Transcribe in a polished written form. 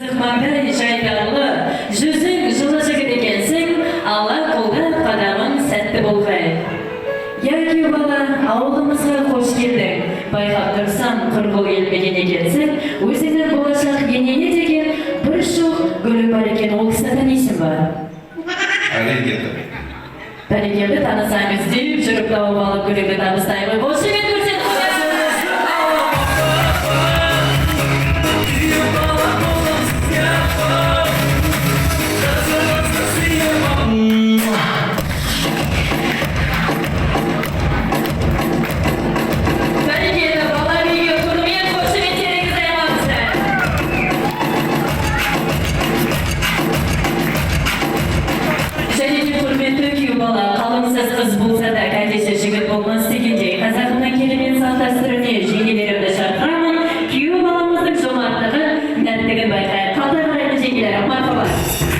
Sıkmada şaydanlı, yüzün жылы жігіт екенсің, Алла қолда қадамың сәтті болғай. Яки бала, ауылымызға қош келдің, байқап тұрсам, қырғыл елмеген екенсің, өзіңнің болашақ енене деген бір шоқ гүлі бар екен, ол кісіні танисың ба? Бәрекелді танысаңыз деп, жүріп тауып алып гүліңді табыстаймын. Қош жігіт көрсетіп қоясыз! Қыз болса да, кәдесі жігіт болмас дегендей, қазағымның керемет салт-дәстүріне жеңгелерімді шақырамын. Күйеу баламыздың жомарттығы, нәрттігін байқай, қалтай қарайды жеңгелер, мархабат.